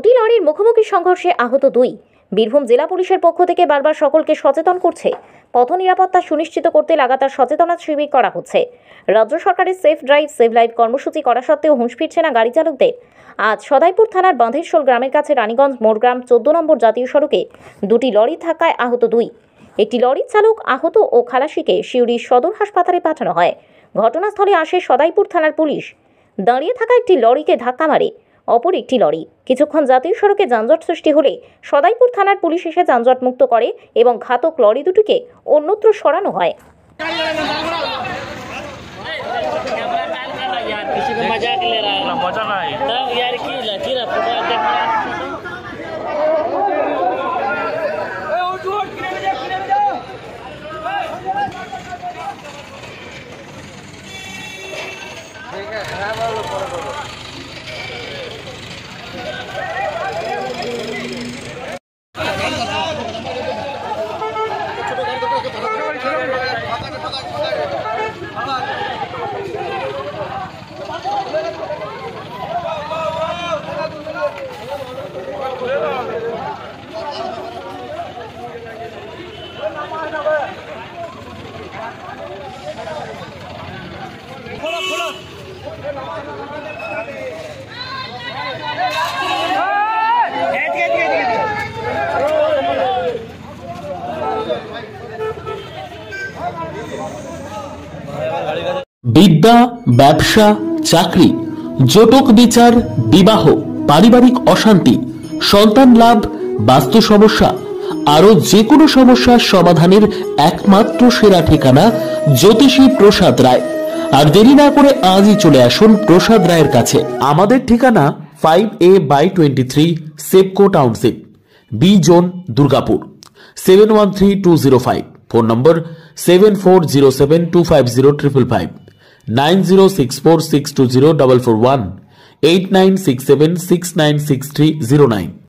দুটি লরির মুখোমুখি সংঘর্ষে আহত 2। বীরভূম জেলা পুলিশের পক্ষ থেকে বারবার সকলকে সচেতন করছে। পথ নিরাপত্তা সুনিশ্চিত করতে লাগাতার সচেতনতা শিবির করা হচ্ছে। রাজ্য সরকারের সেফ ড্রাইভ সেভ লাইফ কর্মসূচি করা সত্ত্বেও হুঁশ ফিরছে না গাড়ি চালকদের। আজ সদাইপুর থানার বাঁধেরশোল গ্রামের কাছে রানীগঞ্জ মোড়গ্রাম 14 নম্বর জাতীয় সড়কে দুটি লরি ধাক্কায় আহত 2। একটি লরির চালক আহত ও খালাসিকে সিউড়ি সদর হাসপাতালে পাঠানো হয়। ঘটনাস্থলে আসে সদাইপুর থানার পুলিশ। দাঁড়িয়ে থাকা একটি লরিকে ধাক্কা মারে অপর একটি লরি। কিছুক্ষণ জাতীয় সড়কে যানজট সৃষ্টি হলে সদাইপুর থানার পুলিশ এসে যানজট মুক্ত করে এবং ঘাতক লরি দুটিকে অন্যত্র সরানো হয়। বিদ্যা, ব্যবসা, চাকরি, জটক বিচার, বিবাহ, পারিবারিক অশান্তি, সন্তান লাভ, বাস্তু সমস্যা, আরো যে কোনো সমস্যার সমাধানের একমাত্র সেরা ঠিকানা জ্যোতিষী প্রসাদ রায়। আর দেরি না করে আজই চলে আসুন প্রসাদ রায়ের কাছে। আমাদের ঠিকানা 5A/23 SEPCO township, B zone, Durgapur, 713205। Phone number 7407250555, 9064620441, 8967696309।